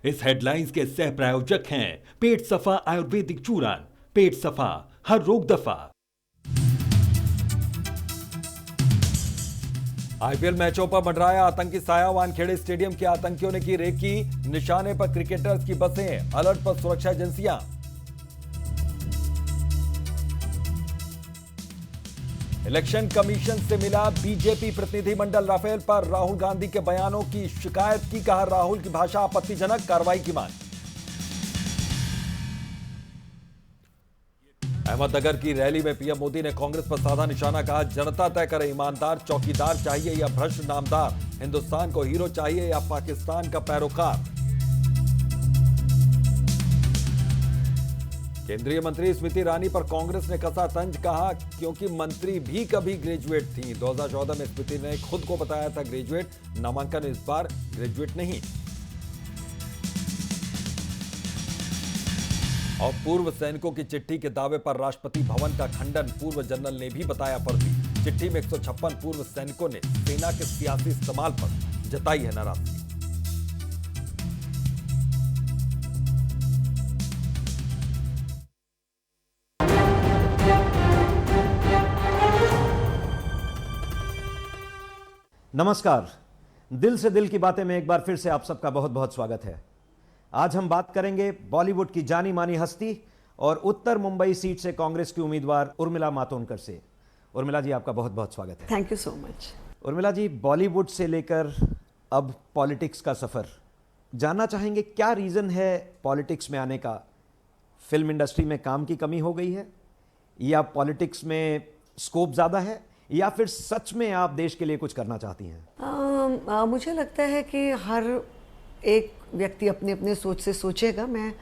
इस हेडलाइंस के सह प्रायोजक हैं पेट सफा आयुर्वेदिक चूर्ण। पेट सफा, हर रोग दफा। आईपीएल मैचों पर मंडराया आतंकी साया। वानखेड़े स्टेडियम के आतंकियों ने की रेकी। निशाने पर क्रिकेटर्स की बसें, अलर्ट पर सुरक्षा एजेंसियां। इलेक्शन कमीशन से मिला बीजेपी प्रतिनिधिमंडल। राफेल पर राहुल गांधी के बयानों की शिकायत की। कहा राहुल की भाषा आपत्तिजनक, कार्रवाई की मांग। अहमदनगर की रैली में पीएम मोदी ने कांग्रेस पर साधा निशाना। कहा जनता तय करे, ईमानदार चौकीदार चाहिए या भ्रष्ट नामदार, हिंदुस्तान को हीरो चाहिए या पाकिस्तान का पैरोकार। केंद्रीय मंत्री स्मृति ईरानी पर कांग्रेस ने कसा तंज। कहा क्योंकि मंत्री भी कभी ग्रेजुएट थी। 2014 में स्मृति ने खुद को बताया था ग्रेजुएट, नामांकन इस बार ग्रेजुएट नहीं। और पूर्व सैनिकों की चिट्ठी के दावे पर राष्ट्रपति भवन का खंडन। पूर्व जनरल ने भी बताया फर्जी। चिट्ठी में 156 पूर्व सैनिकों ने सेना के सियासी इस्तेमाल पर जताई है नाराजगी। नमस्कार, दिल से दिल की बातें में एक बार फिर से आप सबका बहुत बहुत स्वागत है। आज हम बात करेंगे बॉलीवुड की जानी मानी हस्ती और उत्तर मुंबई सीट से कांग्रेस की उम्मीदवार उर्मिला मातोंडकर से। उर्मिला जी, आपका बहुत बहुत स्वागत है। Thank you so much. Urmila ji, Bollywood से लेकर अब पॉलिटिक्स का सफर, जानना चाहेंगे क्या रीजन है पॉलिटिक्स में आने का? फिल्म इंडस्ट्री में काम की कमी हो गई है, या पॉलिटिक्स में स्कोप ज्यादा है, या फिर सच में आप देश के लिए कुछ करना चाहती हैं? मुझे लगता है कि हर एक व्यक्ति अपने अपने सोच से सोचेगा। मैं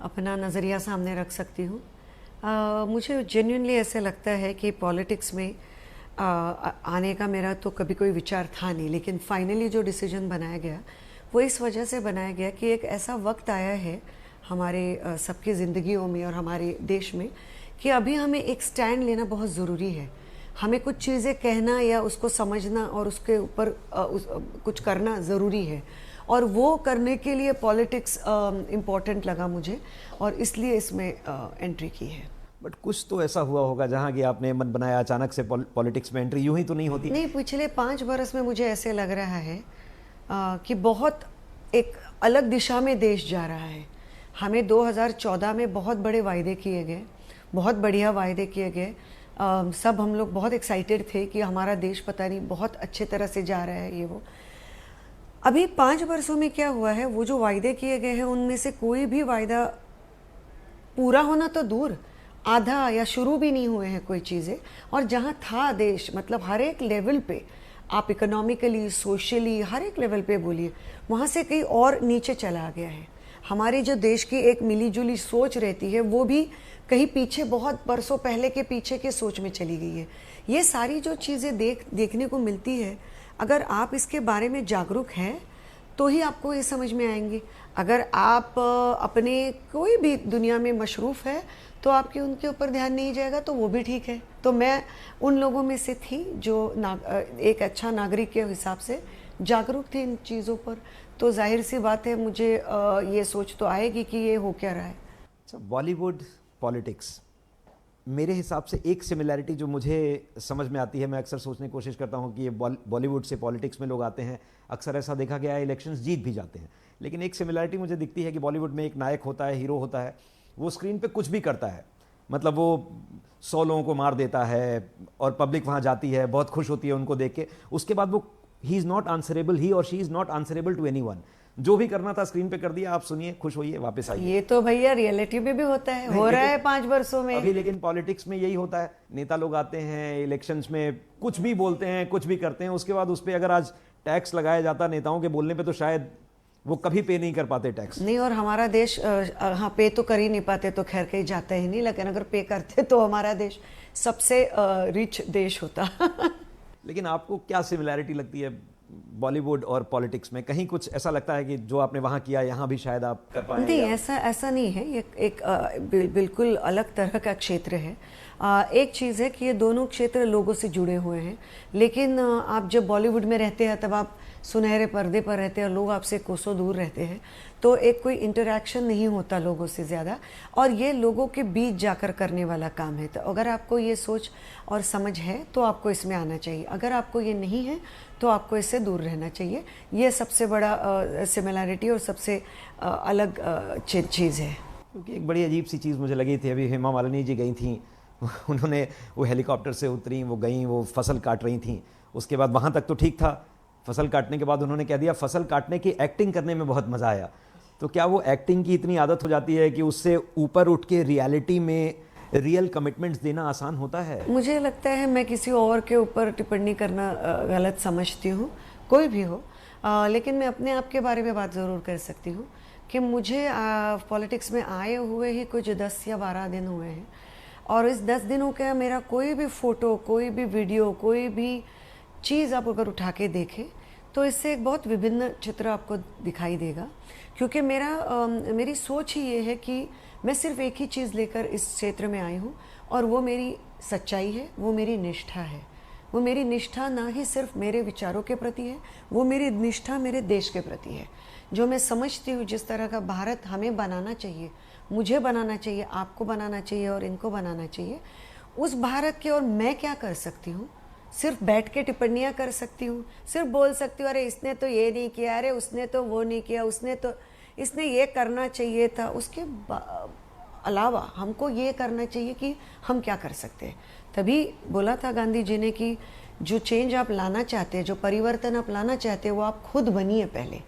अपना नज़रिया सामने रख सकती हूँ। मुझे जेन्युइनली ऐसे लगता है कि पॉलिटिक्स में आने का मेरा तो कभी कोई विचार था नहीं, लेकिन फाइनली जो डिसीजन बनाया गया वो इस वजह से बनाया गया कि एक ऐसा वक्त आया है हमारे सबकी ज़िंदगियों में और हमारे देश में कि अभी हमें एक स्टैंड लेना बहुत ज़रूरी है। हमें कुछ चीज़ें कहना या उसको समझना और उसके ऊपर कुछ करना ज़रूरी है, और वो करने के लिए पॉलिटिक्स इम्पॉर्टेंट लगा मुझे, और इसलिए इसमें एंट्री की है। बट कुछ तो ऐसा हुआ होगा जहां कि आपने मन बनाया अचानक से पॉलिटिक्स में एंट्री, यूं ही तो नहीं होती। नहीं, पिछले 5 बरस में मुझे ऐसे लग रहा है कि बहुत एक अलग दिशा में देश जा रहा है। हमें 2014 में बहुत बड़े वायदे किए गए, बहुत बढ़िया वायदे किए गए। सब हम लोग बहुत एक्साइटेड थे कि हमारा देश पता नहीं बहुत अच्छे तरह से जा रहा है ये वो। अभी 5 वर्षों में क्या हुआ है, वो जो वायदे किए गए हैं उनमें से कोई भी वायदा पूरा होना तो दूर, आधा या शुरू भी नहीं हुए हैं कोई चीज़ें। और जहाँ था देश, मतलब हर एक लेवल पे, आप इकोनॉमिकली, सोशली, हर एक लेवल पे बोलिए, वहाँ से कहीं और नीचे चला गया है। हमारी जो देश की एक मिलीजुली सोच रहती है वो भी कहीं पीछे, बहुत बरसों पहले के पीछे के सोच में चली गई है। ये सारी जो चीज़ें देखने को मिलती है, अगर आप इसके बारे में जागरूक हैं तो ही आपको ये समझ में आएंगी। अगर आप अपने कोई भी दुनिया में मशरूफ़ है तो आपके उनके ऊपर ध्यान नहीं जाएगा तो वो भी ठीक है। तो मैं उन लोगों में से थी जो एक अच्छा नागरिक के हिसाब से जागरूक थे इन चीज़ों पर। तो जाहिर सी बात है, मुझे ये सोच तो आएगी कि ये हो क्या रहा है। अच्छा, बॉलीवुड पॉलिटिक्स, मेरे हिसाब से एक सिमिलैरिटी जो मुझे समझ में आती है, मैं अक्सर सोचने की कोशिश करता हूँ कि ये बॉलीवुड से पॉलिटिक्स में लोग आते हैं, अक्सर ऐसा देखा गया है इलेक्शंस जीत भी जाते हैं, लेकिन एक सिमिलैरिटी मुझे दिखती है कि बॉलीवुड में एक नायक होता है, हीरो होता है, वो स्क्रीन पे कुछ भी करता है, मतलब वो 100 लोगों को मार देता है और पब्लिक वहाँ जाती है, बहुत खुश होती है उनको देख के। उसके बाद वो he is not answerable, he और she is not answerable to anyone. जो भी करना था स्क्रीन पे कर दिया, आप सुनिए, खुश होइए, वापस आइए। ये तो भैया रियलिटी में भी होता है, हो रहा है 5 वर्षों में अभी। लेकिन पॉलिटिक्स में यही होता है, नेता लोग आते हैं इलेक्शंस में, कुछ भी बोलते हैं, कुछ भी करते हैं, उसके बाद उस पर अगर आज टैक्स लगाया जाता नेताओं के बोलने पे, तो शायद वो कभी पे नहीं कर पाते टैक्स। नहीं, और हमारा देश हाँ पे तो कर ही नहीं पाते तो खैर कहीं जाता ही नहीं, लेकिन अगर पे करते तो हमारा देश सबसे रिच देश होता। लेकिन आपको क्या सिमिलैरिटी लगती है बॉलीवुड और पॉलिटिक्स में? कहीं कुछ ऐसा लगता है कि जो आपने वहाँ किया यहाँ भी शायद आप कर पाएं? नहीं, ऐसा नहीं है। ये एक बिल्कुल अलग तरह का क्षेत्र है। एक चीज़ है कि ये दोनों क्षेत्र लोगों से जुड़े हुए हैं, लेकिन आप जब बॉलीवुड में रहते हैं तब आप सुनहरे पर्दे पर रहते हैं और लोग आपसे कोसों दूर रहते हैं, तो एक कोई इंटरेक्शन नहीं होता लोगों से ज़्यादा, और ये लोगों के बीच जाकर करने वाला काम है। तो अगर आपको ये सोच और समझ है तो आपको इसमें आना चाहिए, अगर आपको ये नहीं है तो आपको इससे दूर रहना चाहिए। ये सबसे बड़ा सिमिलैरिटी और सबसे अलग चीज़ है। क्योंकि एक बड़ी अजीब सी चीज़ मुझे लगी थी, अभी हेमा मालिनी जी गई थी, उन्होंने वो हेलीकॉप्टर से उतरी, वो गई, वो फसल काट रही थी, उसके बाद वहाँ तक तो ठीक था, फसल काटने के बाद उन्होंने कह दिया फसल काटने की एक्टिंग करने में बहुत मज़ा आया। तो क्या वो एक्टिंग की इतनी आदत हो जाती है कि उससे ऊपर उठ के रियलिटी में रियल कमिटमेंट्स देना आसान होता है? मुझे लगता है मैं किसी और के ऊपर टिप्पणी करना गलत समझती हूँ, कोई भी हो, लेकिन मैं अपने आप के बारे में बात ज़रूर कर सकती हूँ कि मुझे पॉलिटिक्स में आए हुए ही कुछ 10 या 12 दिन हुए हैं, और इस 10 दिनों का मेरा कोई भी फ़ोटो, कोई भी वीडियो, कोई भी चीज़ आप अगर उठा के देखें तो इससे एक बहुत विभिन्न चित्र आपको दिखाई देगा। क्योंकि मेरी सोच ही ये है कि मैं सिर्फ एक ही चीज़ लेकर इस क्षेत्र में आई हूँ, और वो मेरी सच्चाई है, वो मेरी निष्ठा है। वो मेरी निष्ठा ना ही सिर्फ मेरे विचारों के प्रति है, वो मेरी निष्ठा मेरे देश के प्रति है। जो मैं समझती हूँ जिस तरह का भारत हमें बनाना चाहिए, मुझे बनाना चाहिए, आपको बनाना चाहिए और इनको बनाना चाहिए, उस भारत की ओर मैं क्या कर सकती हूँ? सिर्फ बैठ के टिप्पणियाँ कर सकती हूँ, सिर्फ बोल सकती हूँ अरे इसने तो ये नहीं किया, अरे उसने तो वो नहीं किया, इसने ये करना चाहिए था। उसके अलावा हमको ये करना चाहिए कि हम क्या कर सकते हैं। तभी बोला था गांधी जी ने कि जो चेंज आप लाना चाहते हैं, जो परिवर्तन आप लाना चाहते हैं, वो आप खुद बनिए पहले।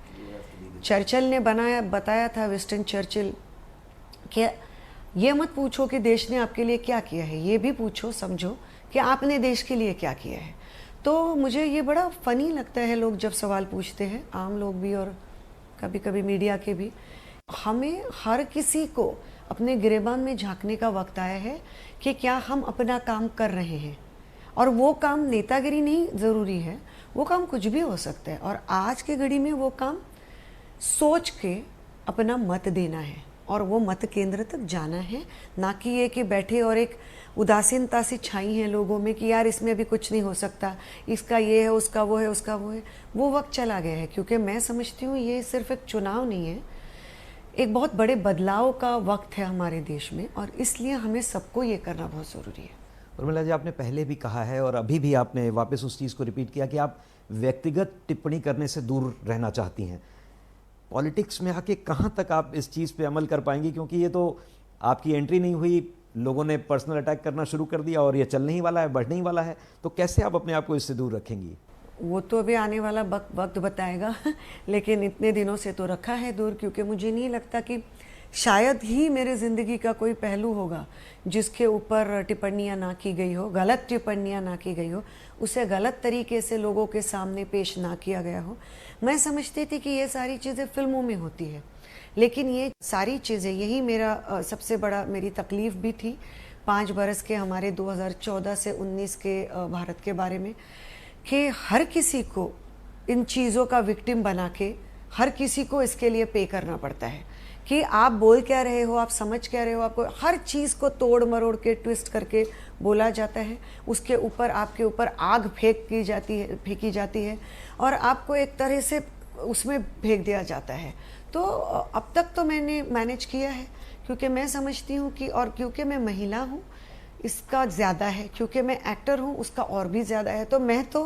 चर्चिल ने बताया था, विंस्टन चर्चिल, कि ये मत पूछो कि देश ने आपके लिए क्या किया है, ये भी पूछो, समझो कि आपने देश के लिए क्या किया है। तो मुझे ये बड़ा फ़नी लगता है लोग जब सवाल पूछते हैं, आम लोग भी और कभी कभी मीडिया के भी। हमें हर किसी को अपने गिरेबान में झांकने का वक्त आया है कि क्या हम अपना काम कर रहे हैं, और वो काम नेतागिरी नहीं ज़रूरी है, वो काम कुछ भी हो सकता है। और आज के घड़ी में वो काम सोच के अपना मत देना है, और वो मत केंद्र तक जाना है, ना कि ये कि बैठे और एक उदासीनता सी छाई है लोगों में कि यार इसमें अभी कुछ नहीं हो सकता, इसका ये है, उसका वो है, उसका वो है। वो वक्त चला गया है, क्योंकि मैं समझती हूँ ये सिर्फ एक चुनाव नहीं है, एक बहुत बड़े बदलाव का वक्त है हमारे देश में, और इसलिए हमें सबको ये करना बहुत ज़रूरी है। उर्मिला जी, आपने पहले भी कहा है और अभी भी आपने वापस उस चीज़ को रिपीट किया कि आप व्यक्तिगत टिप्पणी करने से दूर रहना चाहती हैं। पॉलिटिक्स में आके कहाँ तक आप इस चीज़ पे अमल कर पाएंगी? क्योंकि ये तो आपकी एंट्री नहीं हुई, लोगों ने पर्सनल अटैक करना शुरू कर दिया और ये चलने ही वाला है, बढ़ने ही वाला है, तो कैसे आप अपने आप को इससे दूर रखेंगी? वो तो अभी आने वाला वक्त बताएगा लेकिन इतने दिनों से तो रखा है दूर, क्योंकि मुझे नहीं लगता कि शायद ही मेरे ज़िंदगी का कोई पहलू होगा जिसके ऊपर टिप्पणियाँ ना की गई हो, गलत टिप्पणियाँ ना की गई हो, उसे गलत तरीके से लोगों के सामने पेश ना किया गया हो। मैं समझती थी कि ये सारी चीज़ें फिल्मों में होती है, लेकिन ये सारी चीज़ें, यही मेरा सबसे बड़ा मेरी तकलीफ़ भी थी 5 बरस के हमारे 2014 से 19 के भारत के बारे में, कि हर किसी को इन चीज़ों का विक्टिम बना के हर किसी को इसके लिए पे करना पड़ता है कि आप बोल क्या रहे हो, आप समझ क्या रहे हो, आपको हर चीज़ को तोड़ मरोड़ के ट्विस्ट करके बोला जाता है, उसके ऊपर आपके ऊपर आग फेंकी जाती है और आपको एक तरह से उसमें फेंक दिया जाता है। तो अब तक तो मैंने मैनेज किया है, क्योंकि मैं समझती हूँ कि, और क्योंकि मैं महिला हूँ इसका ज़्यादा है, क्योंकि मैं एक्टर हूँ उसका और भी ज़्यादा है। तो मैं तो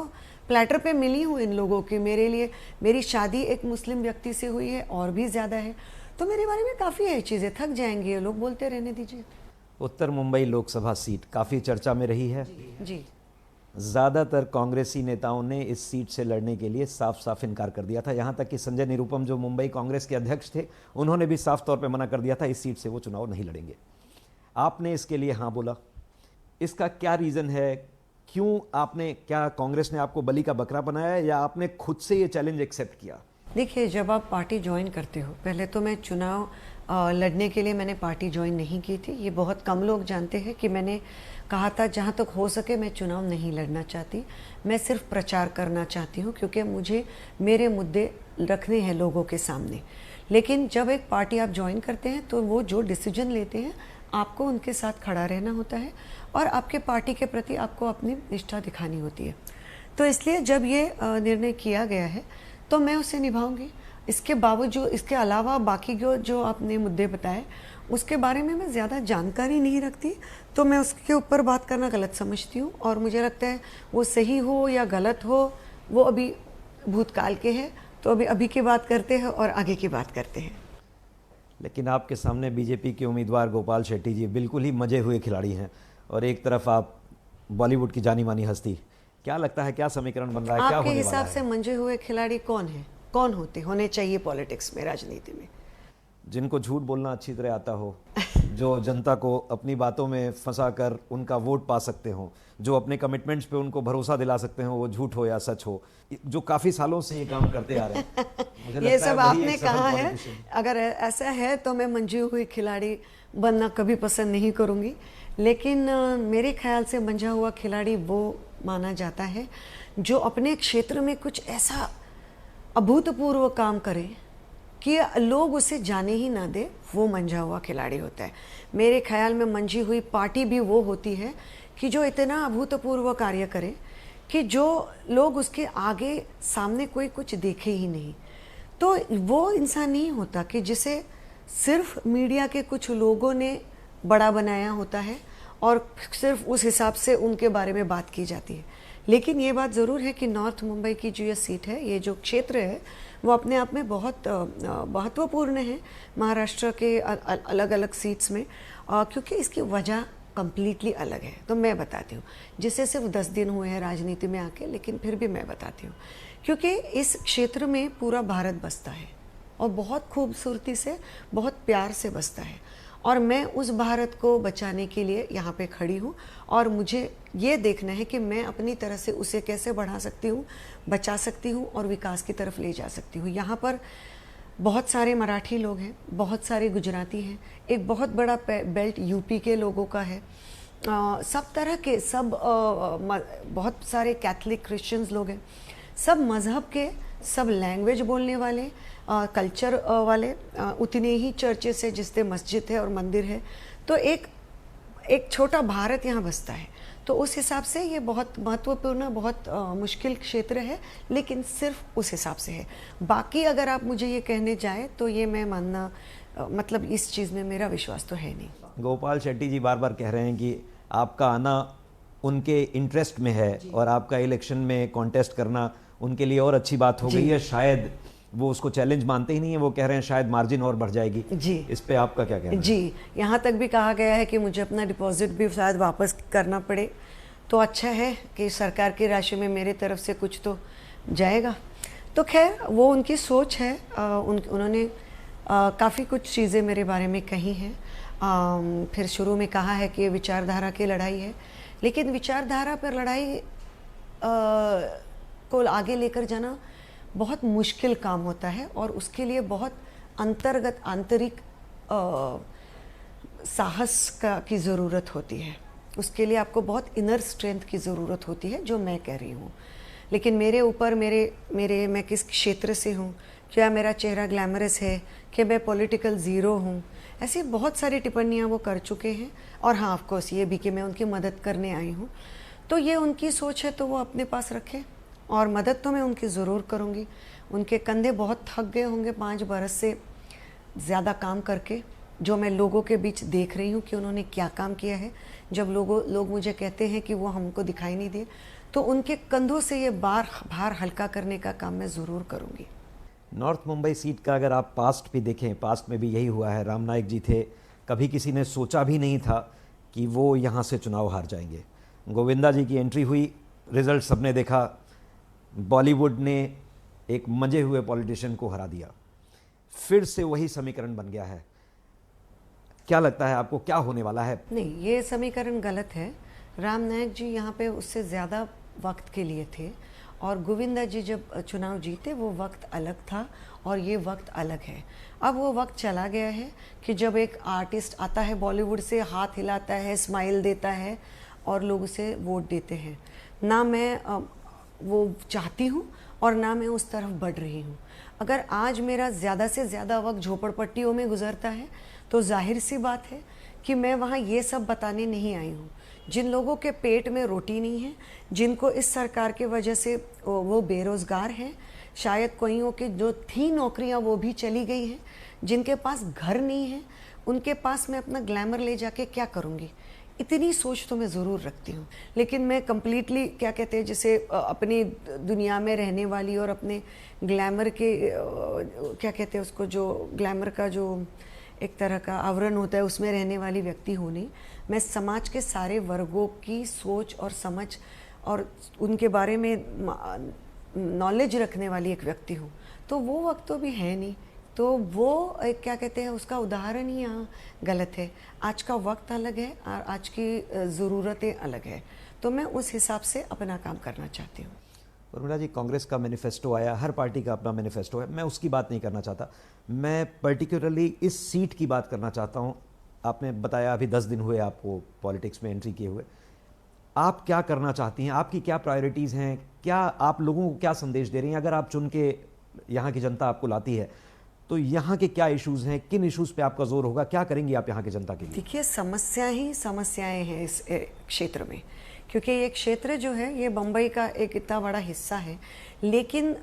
प्लेटर पे मिली हूँ इन लोगों की, मेरे लिए मेरी शादी एक मुस्लिम व्यक्ति से हुई है और भी ज़्यादा है। तो मेरे बारे में काफ़ी है चीज़ें, थक जाएंगे ये लोग, बोलते रहने दीजिए। उत्तर मुंबई लोकसभा सीट काफ़ी चर्चा में रही है। जी। ज़्यादातर कांग्रेसी नेताओं ने इस सीट से लड़ने के लिए साफ साफ इनकार कर दिया था। यहाँ तक कि संजय निरुपम जो मुंबई कांग्रेस के अध्यक्ष थे, उन्होंने भी साफ तौर पे मना कर दिया था, इस सीट से वो चुनाव नहीं लड़ेंगे। आपने इसके लिए हाँ बोला, इसका क्या रीज़न है? क्यों आपने, क्या कांग्रेस ने आपको बलि का बकरा बनाया या आपने खुद से ये चैलेंज एक्सेप्ट किया? देखिए, जब आप पार्टी ज्वाइन करते हो, पहले तो मैं चुनाव लड़ने के लिए मैंने पार्टी ज्वाइन नहीं की थी। ये बहुत कम लोग जानते हैं कि मैंने कहा था जहाँ तक हो सके मैं चुनाव नहीं लड़ना चाहती, मैं सिर्फ प्रचार करना चाहती हूँ, क्योंकि मुझे मेरे मुद्दे रखने हैं लोगों के सामने। लेकिन जब एक पार्टी आप ज्वाइन करते हैं तो वो जो डिसीजन लेते हैं आपको उनके साथ खड़ा रहना होता है और आपके पार्टी के प्रति आपको अपनी निष्ठा दिखानी होती है। तो इसलिए जब ये निर्णय किया गया है तो मैं उसे निभाऊंगी। इसके बावजूद, इसके अलावा बाकी जो आपने मुद्दे बताए उसके बारे में मैं ज़्यादा जानकारी नहीं रखती, तो मैं उसके ऊपर बात करना गलत समझती हूँ। और मुझे लगता है वो सही हो या गलत हो वो अभी भूतकाल के है, तो अभी की बात करते हैं और आगे की बात करते हैं। लेकिन आपके सामने बीजेपी के उम्मीदवार गोपाल शेट्टी जी बिल्कुल ही मजे हुए खिलाड़ी हैं और एक तरफ आप बॉलीवुड की जानी मानी हस्ती। क्या लगता है, क्या समीकरण बन रहा है, क्या आपके होने वाला हिसाब है? से मंजे हुए खिलाड़ी कौन है, कौन होने चाहिए पॉलिटिक्स में, राजनीति में? जिनको झूठ बोलना अच्छी तरह आता हो, जो जनता को अपनी बातों में फंसा कर उनका वोट पा सकते हो, जो अपने कमिटमेंट्स पे उनको भरोसा दिला सकते हो, वो झूठ हो या सच हो, जो काफ़ी सालों से ये काम करते आ रहे हैं। मुझे लगता ये है सब वही आपने एक सफल कहा है। पॉलिटिशियन। अगर ऐसा है तो मैं मंजे हुए खिलाड़ी बनना कभी पसंद नहीं करूंगी, लेकिन मेरे ख्याल से मंझा हुआ खिलाड़ी वो माना जाता है जो अपने क्षेत्र में कुछ ऐसा अभूतपूर्व काम करे कि लोग उसे जाने ही ना दे, वो मंझा हुआ खिलाड़ी होता है। मेरे ख्याल में मंझी हुई पार्टी भी वो होती है कि जो इतना अभूतपूर्व कार्य करे कि जो लोग उसके आगे सामने कोई कुछ देखे ही नहीं। तो वो इंसान नहीं होता कि जिसे सिर्फ मीडिया के कुछ लोगों ने बड़ा बनाया होता है और सिर्फ उस हिसाब से उनके बारे में बात की जाती है। लेकिन ये बात ज़रूर है कि नॉर्थ मुंबई की जो ये सीट है, ये जो क्षेत्र है, वो अपने आप में बहुत महत्वपूर्ण है महाराष्ट्र के अलग अलग सीट्स में, क्योंकि इसकी वजह कम्प्लीटली अलग है। तो मैं बताती हूँ, जिसे सिर्फ 10 दिन हुए हैं राजनीति में आके, लेकिन फिर भी मैं बताती हूँ। क्योंकि इस क्षेत्र में पूरा भारत बसता है और बहुत खूबसूरती से, बहुत प्यार से बसता है, और मैं उस भारत को बचाने के लिए यहाँ पे खड़ी हूँ और मुझे ये देखना है कि मैं अपनी तरह से उसे कैसे बढ़ा सकती हूँ, बचा सकती हूँ और विकास की तरफ ले जा सकती हूँ। यहाँ पर बहुत सारे मराठी लोग हैं, बहुत सारे गुजराती हैं, एक बहुत बड़ा बेल्ट यूपी के लोगों का है, सब तरह के, बहुत सारे कैथलिक क्रिश्चियंस लोग हैं, सब मज़हब के, सब लैंग्वेज बोलने वाले, कल्चर वाले, उतने ही चर्चेस है जिससे मस्जिद है और मंदिर है। तो एक छोटा भारत यहाँ बसता है। तो उस हिसाब से ये बहुत महत्वपूर्ण, बहुत मुश्किल क्षेत्र है, लेकिन सिर्फ उस हिसाब से है। बाकी अगर आप मुझे ये कहने जाए तो ये मैं मानना, मतलब इस चीज़ में मेरा विश्वास तो है नहीं। गोपाल शेट्टी जी बार बार कह रहे हैं कि आपका आना उनके इंटरेस्ट में है और आपका इलेक्शन में कॉन्टेस्ट करना उनके लिए और अच्छी बात हो गई है। शायद वो उसको चैलेंज मानते ही नहीं है, वो कह रहे हैं शायद मार्जिन और बढ़ जाएगी। जी, इस पे आपका क्या कहना है? जी, यहाँ तक भी कहा गया है कि मुझे अपना डिपॉजिट भी शायद वापस करना पड़े, तो अच्छा है कि सरकार की राशि में मेरे तरफ से कुछ तो जाएगा। तो खैर वो उनकी सोच है। उन्होंने काफ़ी कुछ चीज़ें मेरे बारे में कही हैं। फिर शुरू में कहा है कि ये विचारधारा की लड़ाई है, लेकिन विचारधारा पर लड़ाई को आगे लेकर जाना बहुत मुश्किल काम होता है और उसके लिए बहुत आंतरिक साहस की ज़रूरत होती है। उसके लिए आपको बहुत इनर स्ट्रेंथ की ज़रूरत होती है, जो मैं कह रही हूँ। लेकिन मेरे ऊपर मैं किस क्षेत्र से हूँ, क्या मेरा चेहरा ग्लैमरस है, कि मैं पॉलिटिकल ज़ीरो हूँ, ऐसी बहुत सारी टिप्पणियाँ वो कर चुके हैं। और हाँ, ऑफ कोर्स ये भी कि मैं उनकी मदद करने आई हूँ। तो ये उनकी सोच है, तो वो अपने पास रखें, और मदद तो मैं उनकी ज़रूर करूँगी। उनके कंधे बहुत थक गए होंगे 5 बरस से ज़्यादा काम करके, जो मैं लोगों के बीच देख रही हूँ कि उन्होंने क्या काम किया है। जब लोग मुझे कहते हैं कि वो हमको दिखाई नहीं दिए, तो उनके कंधों से ये भार हल्का करने का काम मैं ज़रूर करूँगी। नॉर्थ मुंबई सीट का अगर आप पास्ट भी देखें, पास्ट में भी यही हुआ है। राम नाईक जी थे, कभी किसी ने सोचा भी नहीं था कि वो यहाँ से चुनाव हार जाएंगे। गोविंदा जी की एंट्री हुई, रिजल्ट सबने देखा, बॉलीवुड ने एक मजे हुए पॉलिटिशियन को हरा दिया। फिर से वही समीकरण बन गया है। क्या लगता है आपको, क्या होने वाला है? नहीं, ये समीकरण गलत है। राम नाईक जी यहाँ पे उससे ज़्यादा वक्त के लिए थे, और गोविंदा जी जब चुनाव जीते वो वक्त अलग था और ये वक्त अलग है। अब वो वक्त चला गया है कि जब एक आर्टिस्ट आता है बॉलीवुड से, हाथ हिलाता है, स्माइल देता है और लोग उसे वोट देते हैं। ना मैं वो चाहती हूँ और ना मैं उस तरफ बढ़ रही हूँ। अगर आज मेरा ज़्यादा से ज़्यादा वक्त झोपड़पट्टियों में गुजरता है, तो जाहिर सी बात है कि मैं वहाँ ये सब बताने नहीं आई हूँ। जिन लोगों के पेट में रोटी नहीं है, जिनको इस सरकार के वजह से वो बेरोजगार हैं, शायद कोइयों के जो थी नौकरियां वो भी चली गई हैं, जिनके पास घर नहीं है, उनके पास मैं अपना ग्लैमर ले जाके क्या करूँगी, इतनी सोच तो मैं ज़रूर रखती हूँ। लेकिन मैं कंप्लीटली क्या कहते हैं, जैसे अपनी दुनिया में रहने वाली और अपने ग्लैमर के क्या कहते हैं उसको, जो ग्लैमर का जो एक तरह का आवरण होता है उसमें रहने वाली व्यक्ति हूँ नहीं। मैं समाज के सारे वर्गों की सोच और समझ और उनके बारे में नॉलेज रखने वाली एक व्यक्ति हूँ। तो वो वक्त तो भी है नहीं, तो वो एक क्या कहते हैं उसका उदाहरण ही यहाँ गलत है। आज का वक्त अलग है और आज की ज़रूरतें अलग है, तो मैं उस हिसाब से अपना काम करना चाहती हूँ। उर्मिला जी, कांग्रेस का मैनिफेस्टो आया, हर पार्टी का अपना मैनिफेस्टो है, मैं उसकी बात नहीं करना चाहता, मैं पर्टिकुलरली इस सीट की बात करना चाहता हूँ। आपने बताया अभी 10 दिन हुए आपको पॉलिटिक्स में एंट्री किए हुए, आप क्या करना चाहती हैं, आपकी क्या प्रायोरिटीज़ हैं, क्या आप लोगों को क्या संदेश दे रही हैं? अगर आप चुन के यहाँ की जनता आपको लाती है तो यहाँ के क्या इश्यूज़ हैं, किन इश्यूज़ पे आपका जोर होगा, क्या करेंगी आप यहाँ की जनता के लिए? देखिए, समस्या ही समस्याएं हैं इस क्षेत्र में, क्योंकि ये क्षेत्र जो है ये बम्बई का एक इतना बड़ा हिस्सा है, लेकिन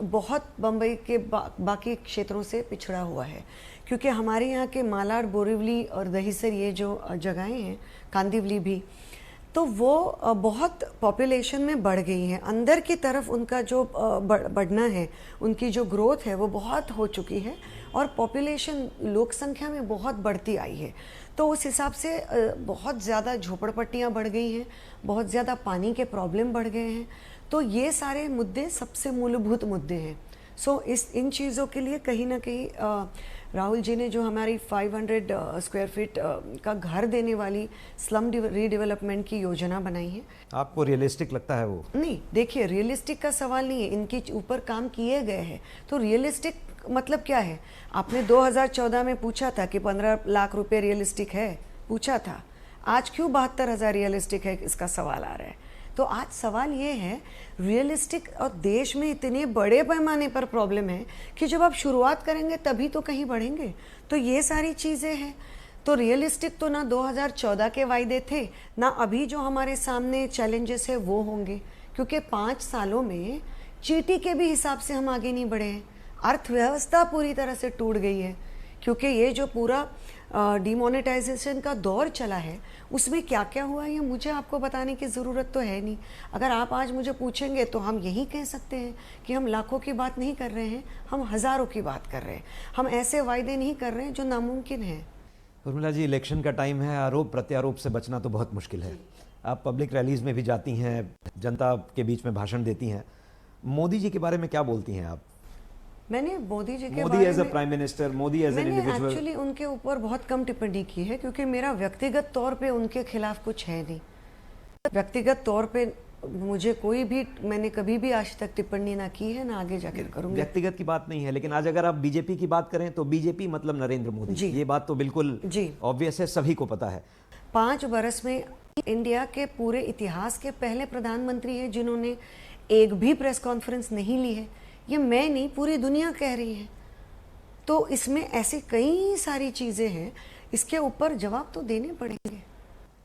बहुत बम्बई के बाकी क्षेत्रों से पिछड़ा हुआ है। क्योंकि हमारे यहाँ के मालाड, बोरीवली और दहिसर ये जो जगहें हैं, कांदिवली भी, तो वो बहुत पॉपुलेशन में बढ़ गई हैं। अंदर की तरफ उनका जो बढ़ना है, उनकी जो ग्रोथ है वो बहुत हो चुकी है और पॉपुलेशन लोक संख्या में बहुत बढ़ती आई है। तो उस हिसाब से बहुत ज़्यादा झोपड़पट्टियाँ बढ़ गई हैं, बहुत ज़्यादा पानी के प्रॉब्लम बढ़ गए हैं। तो ये सारे मुद्दे सबसे मूलभूत मुद्दे हैं। सो इन चीज़ों के लिए कहीं ना कहीं राहुल जी ने जो हमारी 500 स्क्वायर फीट का घर देने वाली स्लम रीडेवलपमेंट की योजना बनाई है। आपको रियलिस्टिक लगता है वो? नहीं, देखिए, रियलिस्टिक का सवाल नहीं है, इनके ऊपर काम किए गए हैं। तो रियलिस्टिक मतलब क्या है? आपने 2014 में पूछा था कि 15 लाख रुपए रियलिस्टिक है, पूछा था। आज क्यों 72,000 रियलिस्टिक है, इसका सवाल आ रहा है। तो आज सवाल ये है, रियलिस्टिक, और देश में इतने बड़े पैमाने पर प्रॉब्लम है कि जब आप शुरुआत करेंगे तभी तो कहीं बढ़ेंगे। तो ये सारी चीज़ें हैं। तो रियलिस्टिक तो ना 2014 के वायदे थे, ना अभी जो हमारे सामने चैलेंजेस है वो होंगे, क्योंकि 5 सालों में चीटी के भी हिसाब से हम आगे नहीं बढ़े हैं। अर्थव्यवस्था पूरी तरह से टूट गई है, क्योंकि ये जो पूरा डिमोनेटाइजेशन का दौर चला है उसमें क्या क्या हुआ ये मुझे आपको बताने की ज़रूरत तो है नहीं। अगर आप आज मुझे पूछेंगे तो हम यही कह सकते हैं कि हम लाखों की बात नहीं कर रहे हैं, हम हज़ारों की बात कर रहे हैं। हम ऐसे वायदे नहीं कर रहे हैं जो नामुमकिन है। उर्मिला जी, इलेक्शन का टाइम है, आरोप प्रत्यारोप से बचना तो बहुत मुश्किल है। आप पब्लिक रैलीज में भी जाती हैं, जनता के बीच में भाषण देती हैं, मोदी जी के बारे में क्या बोलती हैं आप? मैंने मोदी जी के Modi as a prime minister, Modi as an individual, actually उनके ऊपर बहुत कम टिप्पणी की है, क्योंकि मेरा व्यक्तिगत तौर पे उनके खिलाफ कुछ है नहीं। व्यक्तिगत तौर पे मुझे कोई भी, मैंने कभी भी आज तक टिप्पणी ना की है, ना आगे जाकर करूंगी। व्यक्तिगत की बात नहीं है, लेकिन आज अगर आप बीजेपी की बात करें तो बीजेपी मतलब नरेंद्र मोदी जी, ये बात तो बिल्कुल ऑब्वियस है, सभी को पता है। 5 वर्ष में इंडिया के पूरे इतिहास के पहले प्रधानमंत्री है जिन्होंने एक भी प्रेस कॉन्फ्रेंस नहीं ली है। ये मैं नहीं, पूरी दुनिया कह रही है। तो इसमें ऐसी कई सारी चीजें हैं, इसके ऊपर जवाब तो देने पड़ेंगे।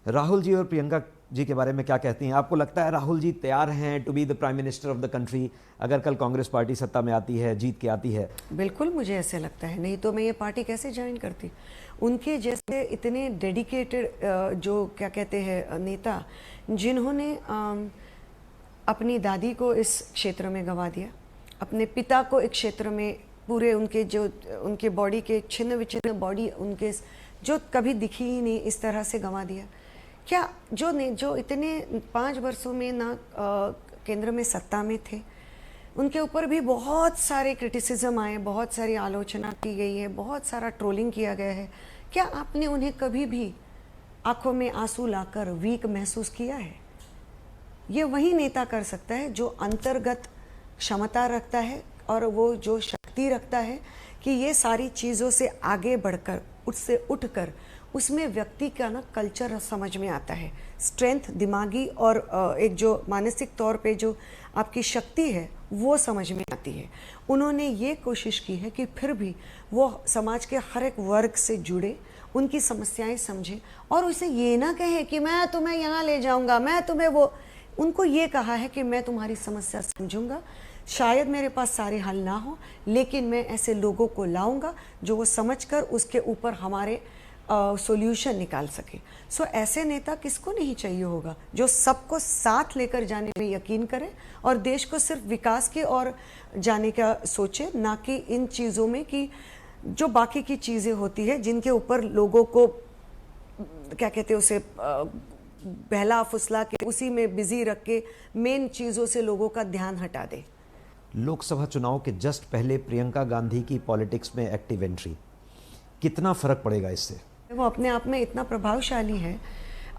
राहुल जी और प्रियंका जी के बारे में क्या कहती हैं? आपको लगता है राहुल जी तैयार हैं to be the prime minister of the country अगर कल कांग्रेस पार्टी सत्ता में आती है, जीत के आती है? बिल्कुल, मुझे ऐसे लगता है, नहीं तो मैं ये पार्टी कैसे ज्वाइन करती। उनके जैसे इतने डेडिकेटेड जो क्या कहते हैं नेता, जिन्होंने अपनी दादी को इस क्षेत्र में गंवा दिया, अपने पिता को एक क्षेत्र में, पूरे उनके जो उनके बॉडी के छिन्न विच्छिन्न बॉडी उनके जो कभी दिखी ही नहीं, इस तरह से गंवा दिया। क्या जो इतने 5 वर्षों में ना केंद्र में सत्ता में थे, उनके ऊपर भी बहुत सारे क्रिटिसिज्म आए, बहुत सारी आलोचना की गई है, बहुत सारा ट्रोलिंग किया गया है। क्या आपने उन्हें कभी भी आंखों में आंसू लाकर वीक महसूस किया है? ये वही नेता कर सकता है जो अंतर्गत क्षमता रखता है और वो जो शक्ति रखता है कि ये सारी चीज़ों से आगे बढ़कर, उससे उठकर, उसमें व्यक्ति का ना कल्चर समझ में आता है, स्ट्रेंथ, दिमागी और एक जो मानसिक तौर पे जो आपकी शक्ति है वो समझ में आती है। आती है। उन्होंने ये कोशिश की है कि फिर भी वो समाज के हर एक वर्ग से जुड़े, उनकी समस्याएं समझे और उसे ये ना कहे कि मैं तुम्हें यहाँ ले जाऊँगा, मैं तुम्हें वो, उनको ये कहा है कि मैं तुम्हारी समस्या समझूंगा, शायद मेरे पास सारे हल ना हो, लेकिन मैं ऐसे लोगों को लाऊंगा जो वो समझकर उसके ऊपर हमारे सॉल्यूशन निकाल सके। सो ऐसे नेता किसको नहीं चाहिए होगा जो सबको साथ लेकर जाने में यकीन करे और देश को सिर्फ विकास की ओर जाने का सोचे, ना कि इन चीज़ों में कि जो बाकी की चीज़ें होती है जिनके ऊपर लोगों को क्या कहते हैं उसे बहला फुसला के उसी में बिजी रख के मेन चीज़ों से लोगों का ध्यान हटा दे। लोकसभा चुनाव के जस्ट पहले प्रियंका गांधी की पॉलिटिक्स में एक्टिव एंट्री, कितना फर्क पड़ेगा इससे? वो अपने आप में इतना प्रभावशाली है,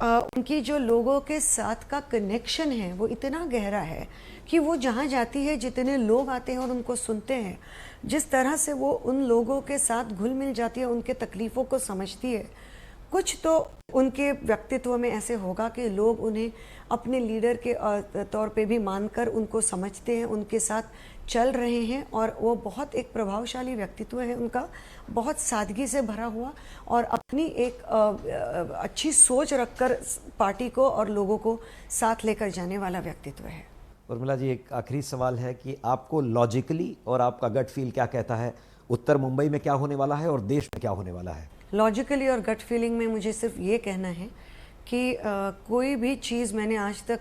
उनकी जो लोगों के साथ का कनेक्शन है वो इतना गहरा है कि वो जहाँ जाती है, जितने लोग आते हैं और उनको सुनते हैं, जिस तरह से वो उन लोगों के साथ घुल मिल जाती है, उनके तकलीफ़ों को समझती है, कुछ तो उनके व्यक्तित्व में ऐसे होगा कि लोग उन्हें अपने लीडर के तौर पे भी मानकर उनको समझते हैं, उनके साथ चल रहे हैं और वो बहुत एक प्रभावशाली व्यक्तित्व है उनका, बहुत सादगी से भरा हुआ और अपनी एक अच्छी सोच रखकर पार्टी को और लोगों को साथ लेकर जाने वाला व्यक्तित्व है। उर्मिला जी, एक आखिरी सवाल है कि आपको लॉजिकली और आपका गट फील क्या कहता है, उत्तर मुंबई में क्या होने वाला है और देश में क्या होने वाला है? लॉजिकली और गट फीलिंग में मुझे सिर्फ ये कहना है कि कोई भी चीज़ मैंने आज तक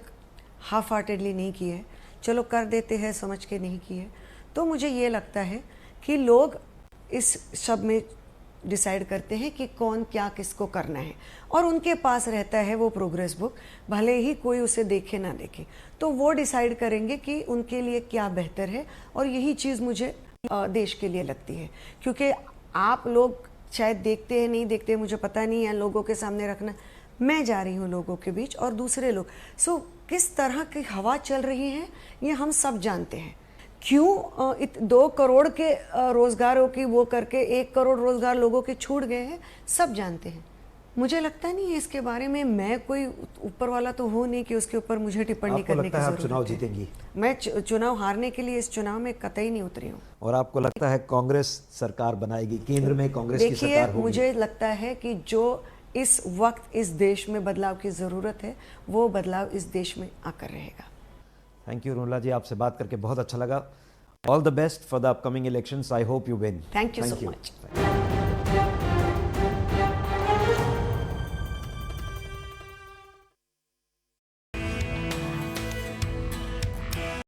हाफ हार्टेडली नहीं की है, चलो कर देते हैं समझ के नहीं की है। तो मुझे ये लगता है कि लोग इस सब में डिसाइड करते हैं कि कौन क्या किसको करना है और उनके पास रहता है वो प्रोग्रेस बुक, भले ही कोई उसे देखे ना देखे, तो वो डिसाइड करेंगे कि उनके लिए क्या बेहतर है। और यही चीज़ मुझे देश के लिए लगती है, क्योंकि आप लोग शायद देखते हैं नहीं देखते मुझे पता नहीं है, लोगों के सामने रखना, मैं जा रही हूँ लोगों के बीच और दूसरे लोग, सो किस तरह की हवा चल रही है ये हम सब जानते हैं। क्यों 2 करोड़ के रोजगारों की वो करके 1 करोड़ रोजगार लोगों के छूट गए हैं, सब जानते हैं। मुझे लगता नहीं है इसके बारे में, मैं कोई ऊपर वाला तो हूँ नहीं कि उसके ऊपर मुझे टिप्पणी करने की जरूरत है। चुनाव जीतेंगी? मैं चुनाव हारने के लिए इस चुनाव में कतई नहीं उतरी हूँ। और आपको लगता है कांग्रेस सरकार बनाएगी, केंद्र में कांग्रेस की सरकार होगी? मुझे लगता है कि जो इस वक्त इस देश में बदलाव की ज़रूरत है वो बदलाव इस देश में आकर रहेगा। थैंक यू उर्मिला जी, आपसे बात करके बहुत अच्छा लगा। All the best for the upcoming elections, I hope you win. Thank you so much.